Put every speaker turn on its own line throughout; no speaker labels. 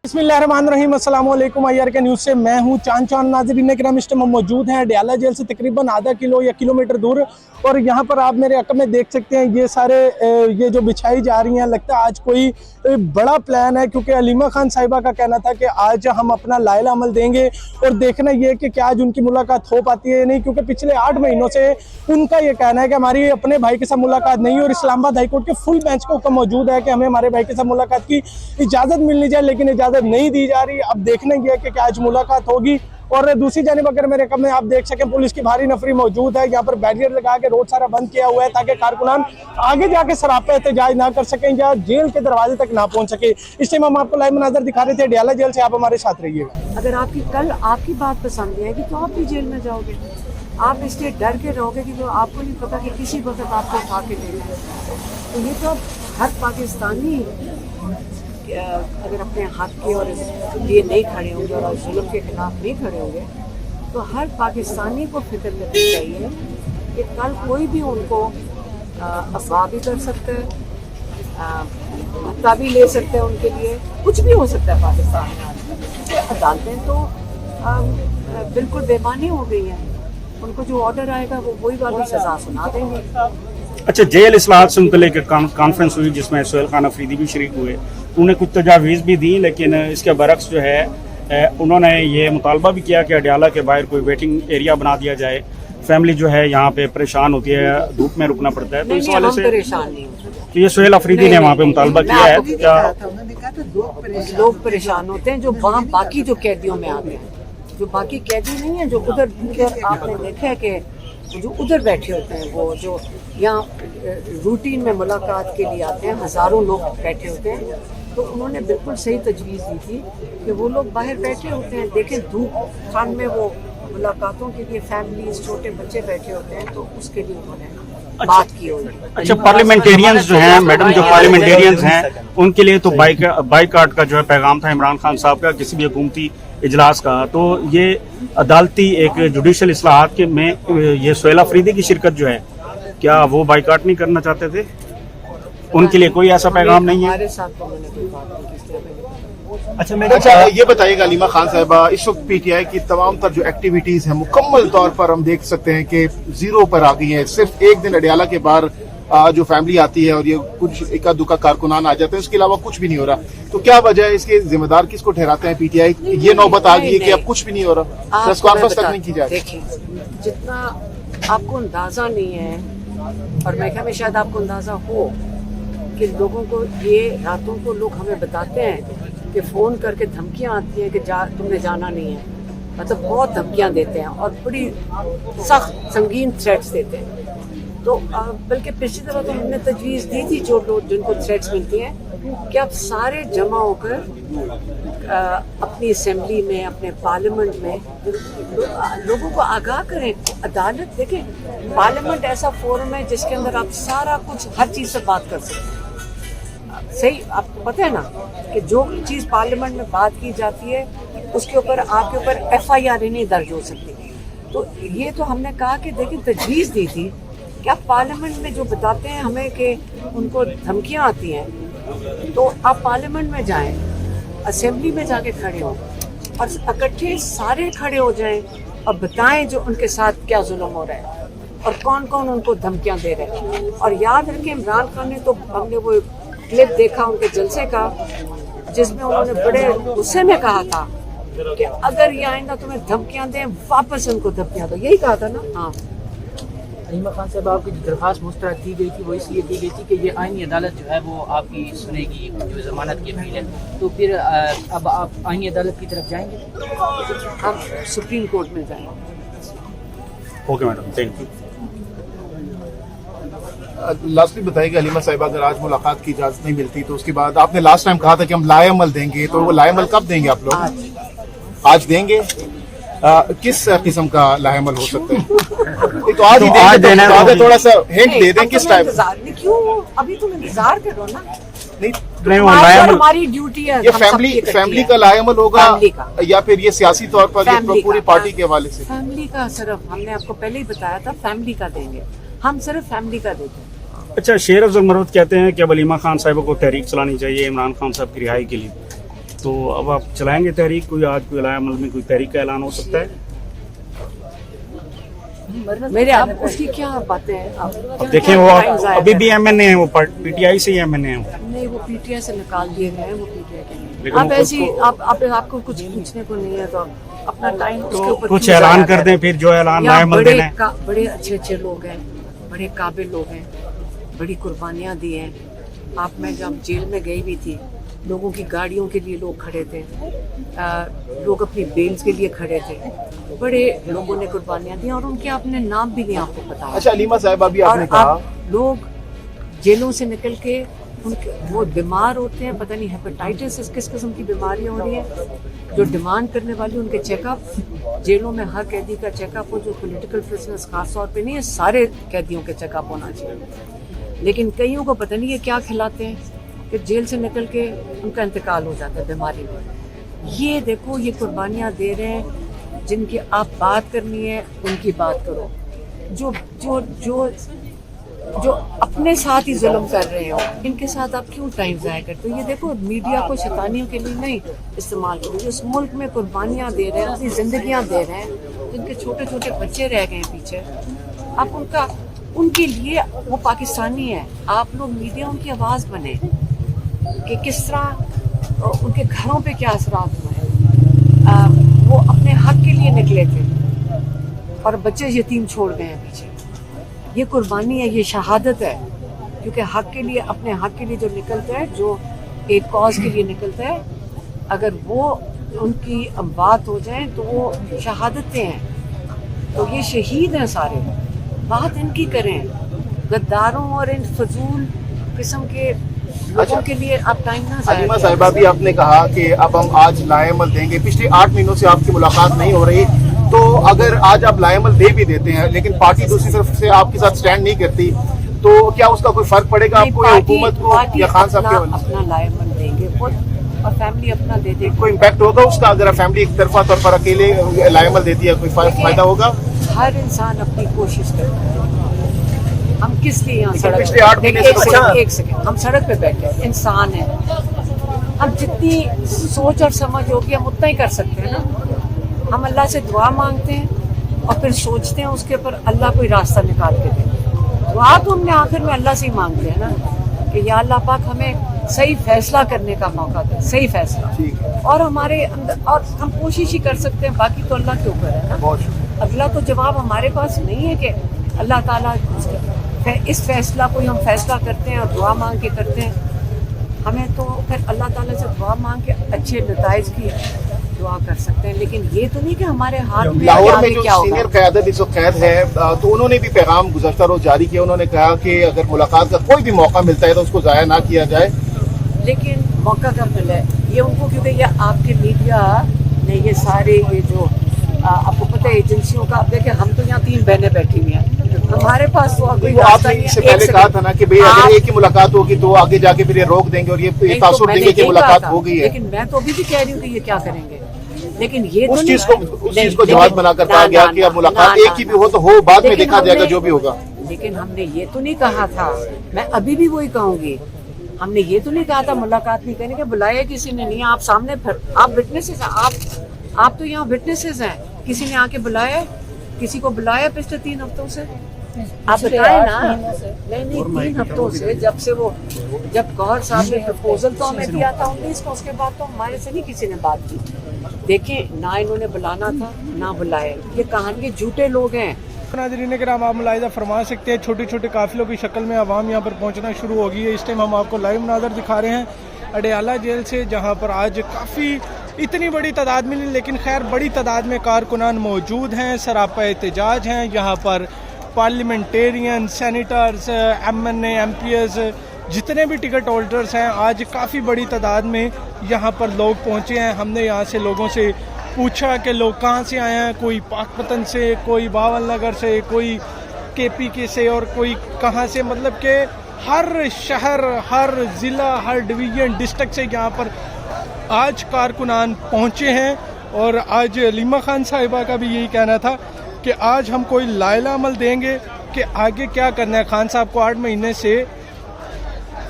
बिस्मिल्लाहिर्रहमानिर्रहीम, अस्सलाम वालेकुम। IR के न्यूज़ से मैं हूं चांद नाज़रीन किराम। इस टाइम हम मौजूद हैं अडयाला जेल से तकरीबन आधा किलो या किलोमीटर दूर, और यहां पर आप मेरे अकब में देख सकते हैं ये सारे ये जो बिछाई जा रही हैं। लगता है आज कोई बड़ा प्लान है, क्योंकि हलीमा खान साहिबा का कहना था कि आज हम अपना लाइल अमल देंगे और देखना ये कि क्या आज उनकी मुलाकात हो पाती है या नहीं, क्योंकि पिछले 8 महीनों से उनका ये कहना है कि हमारी अपने भाई के साथ मुलाकात नहीं, और इस्लामाबाद हाईकोर्ट के फुल बेंच का हुक्म मौजूद है कि हमें हमारे भाई के साथ मुलाकात की इजाज़त मिलनी चाहिए, लेकिन इजाज़त नहीं दी जा रही। अब देखना ये है कि क्या आज मुलाकात होगी। और दूसरी जानिब अगर मेरे कम में आप देख सकें, पुलिस की भारी नफरी मौजूद है। यहाँ पर बैरियर लगा के रोड सारा बंद किया हुआ है ताकि कारकुनान आगे जाके सरापा एहतजाज ना कर सकें या जेल के दरवाजे तक ना पहुंच सके। इस टाइम हम आपको लाइव मनाजर दिखा रहे थे अडयाला जेल से, आप हमारे साथ रहिएगा।
अगर आपकी कल आपकी बात पसंद आएगी तो आप भी जेल में जाओगे। आप इसलिए डर के रहोगे कि जो आपको नहीं पता कि किसी वक्त आपको उठा के देना है। तो ये तो हर पाकिस्तानी अगर अपने हक के और लिए नहीं खड़े होंगे और जुल्म के खिलाफ नहीं खड़े होंगे, तो हर पाकिस्तानी को फिक्र करनी चाहिए कि कल कोई भी उनको अफवाह भी कर सकता है, हत्या भी ले सकते हैं, उनके लिए कुछ भी हो सकता है पाकिस्तान में। आज अदालतें तो बिल्कुल बेमानी हो गई हैं, उनको जो ऑर्डर आएगा वो वही वाली सज़ा सुना देंगे।
अच्छा, जेल इस्लाहत से मुतल्लिक़ कॉन्फ्रेंस हुई जिसमें सोहेल खान अफरीदी भी शरीक हुए। उन्होंने कुछ तजावीज़ भी दी, लेकिन इसके बरक्स जो है उन्होंने ये मुतालबा भी किया कि अडयाला के बाहर कोई वेटिंग एरिया बना दिया जाए। फैमिली जो है यहाँ पे परेशान होती है, धूप में रुकना पड़ता है, तो इस वाले से
परेशान नहीं
तो ये सोहेल अफरीदी ने वहाँ पे मुतालबा किया है। क्या
लोग परेशान होते हैं जो वहाँ बाकी जो कैदियों में आते हैं, जो बाकी कैदी नहीं है, जो उधर आपने देखा है कि जो उधर बैठे होते हैं, वो जो यहाँ रूटीन में मुलाकात के लिए आते हैं, हज़ारों लोग बैठे होते हैं। तो उन्होंने बिल्कुल सही तजवीज़ दी थी कि वो लोग बाहर बैठे होते हैं, देखें धूप ठंड में वो मुलाकातों के लिए फैमिलीज छोटे बच्चे बैठे होते हैं, तो उसके लिए उन्होंने बात की होगी।
अच्छा, पार्लियामेंटेरियंस जो हैं मैडम, जो पार्लियामेंटेरियंस हैं उनके लिए तो बाइकाट का जो है पैगाम था इमरान खान साहब का किसी भी हुकूमती इजलास का। तो ये अदालती एक जुडिशल इस्लाहात के में ये सोहेल अफरीदी की शिरकत जो है, क्या वो बाइकाट नहीं करना चाहते थे? उनके लिए कोई ऐसा पैगाम नहीं है?
हमारे साथ तो मैंने कोई बात नहीं की।
अच्छा, ये बताइएगा हलीमा खान साहिबा, इस वक्त PTI की तमाम तर जो एक्टिविटीज हैं मुकम्मल तौर पर हम देख सकते हैं कि जीरो पर आ गई है। सिर्फ एक दिन अडयाला के बाहर जो फैमिली आती है और ये कुछ इक्का दुक्का कारकुनान आ जाते हैं, उसके अलावा कुछ भी नहीं हो रहा। तो क्या वजह है, इसके जिम्मेदार किसको ठहराते हैं PTI? ये नौबत आ गई है कि अब कुछ भी नहीं हो रहा, प्रेस कॉन्फ्रेंस तक नहीं की जा रही।
देखिए, जितना आपको अंदाजा नहीं है, और मैं क्या शायद आपको अंदाजा हो कि लोगों को ये रातों को लोग हमें बताते हैं कि फ़ोन करके धमकियाँ आती हैं कि तुमने जाना नहीं है, मतलब बहुत धमकियाँ देते हैं और बड़ी सख्त संगीन थ्रेट्स देते हैं। तो बल्कि पिछली दफ़ा तो हमने तजवीज़ दी थी जो लोग जिनको थ्रेट्स मिलती हैं कि आप सारे जमा होकर अपनी असेंबली में, अपने पार्लियामेंट में लोगों को आगाह करें। अदालत देखें, पार्लियामेंट ऐसा फोरम है जिसके अंदर आप सारा कुछ हर चीज़ से बात कर सकते हैं। सही, आपको पता है ना कि जो चीज़ पार्लियामेंट में बात की जाती है उसके ऊपर आपके ऊपर FIR ही नहीं दर्ज हो सकती। तो ये तो हमने कहा कि देखिए, तजवीज़ दी थी कि आप पार्लियामेंट में जो बताते हैं हमें कि उनको धमकियाँ आती हैं, तो आप पार्लियामेंट में जाएं, असेंबली में जाके खड़े हों और इकट्ठे सारे खड़े हो जाएं और बताएं जो उनके साथ क्या जुल्म हो रहा है और कौन कौन उनको धमकियाँ दे रहे हैं। और याद रखें, इमरान खान ने तो, हमने वो क्लिप देखा उनके जलसे का जिसमें उन्होंने बड़े गुस्से में कहा था कि अगर ये आइंदा तुम्हें धमकियाँ दें, वापस उनको धमकियाँ दो, यही कहा था ना। हाँ,
हलीमा खान साहब, आपकी जो दरख्वास्त मुस्तरद की गई थी वो इसलिए की गई थी कि ये आईनी अदालत जो है वो आपकी सुनेगी जो जमानत की अपील है, तो फिर अब आप आईनी अदालत की तरफ जाएंगे?
हम सुप्रीम कोर्ट में जाएंगे।
Okay madam, thank you.
Lastly बताइएगा हलीमा साहिबा, अगर आज मुलाकात की इजाजत नहीं मिलती तो उसके बाद आपने लास्ट टाइम कहा था कि हम लाएअमल देंगे, तो वो लाएअमल कब देंगे आप लोग? आज देंगे? किस किस्म का लाएअमल हो सकता है? तो आज ही देना है, थोड़ा सा हिंट दे दें किस टाइम?
क्यों अभी तुम इंतजार करो ना।
नहीं,
हमारी ड्यूटी है।
ये फैमिली का लाएअमल होगा या फिर ये सियासी तौर पर पूरी पार्टी के हवाले से?
फैमिली का सिर्फ, हमने आपको पहले ही बताया था, फैमिली का देंगे, हम सिर्फ फैमिली का देते हैं।
अच्छा, शेर अफजल मरूद कहते हैं कि अब हलीमा खान साहिबा को तहरीक चलानी चाहिए इमरान खान साहब की रिहाई के लिए। तो अब आप चलाएंगे तहरीक, कोई आज कोई अमल में कोई तहरीक का ऐलान हो सकता है?
मेरे आप उसकी क्या बातें हैं?
अब देखें वो अभी भी एमएनए है, वो पीटीआई से ही एमएनए है।
नहीं, वो पीटीआई से निकाल दिए गए हैं, वो पीटीआई के नहीं।
लेकिन
आप
वो
ऐसी
खुद
आपको कुछ पूछने को नहीं है तो अपना टाइम उसके ऊपर
कुछ
क्यों
ऐलान
जाया
कर दें, फिर जो ऐलान
यहाँ
लाएमल देना है।
बड़े अच्छे लोग हैं, बड़े काबिल लोग हैं, बड़ी कुर्बानियाँ दी हैं। मैं जब जेल में गई भी थी, लोगों की गाड़ियों के लिए लोग खड़े थे, लोग अपनी बेल्स के लिए खड़े थे, बड़े लोगों ने कुर्बानियाँ दी और उनके अपने नाम भी नहीं आपको पता।
अच्छा अलीमा साहिबा, अभी आपने
और
कहा
लोग जेलों से निकल के उनके वो बीमार होते हैं, पता नहीं हेपेटाइटिस किस किस्म की बीमारियाँ हो रही हैं, जो डिमांड करने वाली उनके चेकअप जेलों में हर कैदी का चेकअप हो, जो पॉलिटिकल प्रिजनर्स खास तौर पे नहीं है, सारे कैदियों के चेकअप होना चाहिए। लेकिन कईयों को पता नहीं है क्या खिलाते हैं कि जेल से निकल के उनका इंतकाल हो जाता है बीमारी में। ये देखो, ये कुर्बानियाँ दे रहे हैं, जिनकी आप बात करनी है उनकी बात करो। जो जो जो जो अपने साथ ही जुल्म कर रहे हो, इनके साथ आप क्यों टाइम ज़ाया करते हो? ये देखो, मीडिया को शैतानियों के लिए नहीं इस्तेमाल करो। जो इस मुल्क में कुर्बानियाँ दे रहे हैं, अपनी ज़िंदगियाँ दे रहे हैं, जिनके छोटे छोटे बच्चे रह गए हैं पीछे, आप उनके लिए वो पाकिस्तानी है, आप लोग मीडिया उनकी आवाज़ बने कि किस तरह उनके घरों पे क्या असरात हुए। वो अपने हक के लिए निकले थे और बच्चे यतीम छोड़ गए हैं पीछे। ये कुर्बानी है, ये शहादत है, क्योंकि हक के लिए, अपने हक के लिए जो निकलता है, जो एक कॉज के लिए निकलता है, अगर वो उनकी बात हो जाए तो वो शहादतें हैं। तो ये शहीद हैं सारे, बात इनकी करें। गद्दारों और इन फजूल किस्म के लोगों के लिए आप टाइम ना ज़ाया
अलीमा
करें।
साहिबा, भी आपने कहा कि अब हम आज लाएमल देंगे, पिछले 8 महीनों से आपकी मुलाकात नहीं हो रही, तो अगर आज आप लाएमल दे भी देते हैं लेकिन पार्टी दूसरी तरफ से आपके साथ स्टैंड नहीं करती, तो क्या उसका कोई फर्क पड़ेगा आपको या हुकूमत को या खान साहब के?
अपना लाएमल देंगे खुद और फैमिली अपना दे देगी।
कोई इम्पैक्ट होगा उसका अगर फैमिली एक तरफा तौर पर अकेले लाएमल देती है? कोई फायदा होगा?
हर इंसान अपनी कोशिश करता है। हम किस लिए यहाँ
लेकिन
सड़क
पिछले 8 महीने से
एक सेकंड, हम सड़क पे बैठे हैं, इंसान है। हम जितनी सोच और समझ होगी हम उतना ही कर सकते हैं ना। हम अल्लाह से दुआ मांगते हैं और फिर सोचते हैं उसके ऊपर अल्लाह कोई रास्ता निकाल के दे। दुआ तो हमने आखिर में अल्लाह से ही मांगते हैं ना कि या अल्लाह पाक हमें सही फैसला करने का मौका दे, सही फैसला। और हमारे अंदर, और हम कोशिश ही कर सकते हैं, बाकी तो अल्लाह के ऊपर है ना। अगला तो जवाब हमारे पास नहीं है कि अल्लाह ताला इस फैसला को हम फैसला करते हैं और दुआ मांग के करते हैं। हमें तो फिर अल्लाह ताला से दुआ मांग के अच्छे नताइज की दुआ कर सकते हैं, लेकिन ये तो नहीं कि हमारे हाथ में
लाहौर में
आगे
जो
क्या होगा।
सीनियर क़यादत इस वक्त कैद है, तो उन्होंने भी पैगाम गुज़श्ता रोज जारी किया। उन्होंने कहा कि अगर मुलाकात का कोई भी मौका मिलता है तो उसको ज़ाया ना किया जाए।
लेकिन मौका कब मिला है ये उनको, क्योंकि ये आपके मीडिया ने ये सारे ये जो आपको पता है एजेंसियों का, आप देखें हम तो यहाँ 3 बहनें बैठी हुई हैं, हमारे पास तो कोई रास्ता
आपने
नहीं है।
इससे पहले कहा था ना कि भाई अगर एक ही मुलाकात होगी तो आगे जाके फिर ये रोक देंगे और ये तासुर देंगे कि मुलाकात हो गई है।
लेकिन मैं तो अभी भी कह रही हूँ कि ये क्या करेंगे, लेकिन ये
उस
तो
चीज को जवाब बनाकर कहा गया कि अब मुलाकात एक ही भी हो तो हो, बाद में देखा जाएगा जो भी होगा।
लेकिन हमने ये तो नहीं कहा था, मैं अभी भी वही कहूंगी, हमने ये तो नहीं कहा था मुलाकात नहीं करेंगे। बुलाया किसी ने नहीं, आप सामने आप विटनेसेस हैं, आप तो यहाँ विटनेसेस हैं। किसी ने आके बुलाया, किसी को बुलाया पिछले 3 हफ्तों से? आप बताए ना। नहीं 3 हफ्तों से, जब गौहर साहब ने प्रपोजल तो हमें दिया था 19 को, उसके बाद तो हमारे से नहीं किसी ने बात की। देखें ना, इन्होंने बुलाना था ना बुलाए, ये कहानी के झूठे लोग हैं।
नाज़रीन किराम, आप मुलाहिज़ा फरमा सकते हैं छोटे छोटे काफिलों की शक्ल में आवाम यहाँ पर पहुँचना शुरू हो गई है। इस टाइम हम आपको लाइव मनाज़र दिखा रहे हैं अडयाला जेल से, जहाँ पर आज काफ़ी इतनी बड़ी तादाद में नहीं, लेकिन खैर बड़ी तादाद में कारकुनान मौजूद हैं, सरापा एहतजाज हैं। यहाँ पर पार्लियामेंटेरियन, सेनेटर्स, MNA, MPs, जितने भी टिकट होल्डर्स हैं, आज काफ़ी बड़ी तादाद में यहाँ पर लोग पहुँचे हैं। हमने यहाँ से लोगों से पूछा कि लोग कहाँ से आए हैं, कोई पाकपतन से, कोई बावल नगर से, कोई KPK से और कोई कहाँ से, मतलब कि हर शहर, हर ज़िला, हर डिवीज़न, डिस्ट्रिक्ट से यहाँ पर आज कारकुनान पहुँचे हैं। और आज अलीमा खान साहिबा का भी यही कहना था कि आज हम कोई लाइला अमल देंगे कि आगे क्या करना है। खान साहब को 8 महीने से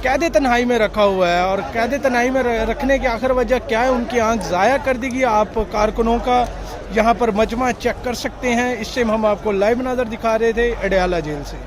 कैद तन्हाई में रखा हुआ है, और कैद तन्हाई में रखने की आखिर वजह क्या है? उनकी आंख ज़ाया कर दी गई। आप कारकुनों का यहाँ पर मजमा चेक कर सकते हैं। इस टाइम हम आपको लाइव नज़र दिखा रहे थे अडयाला जेल से।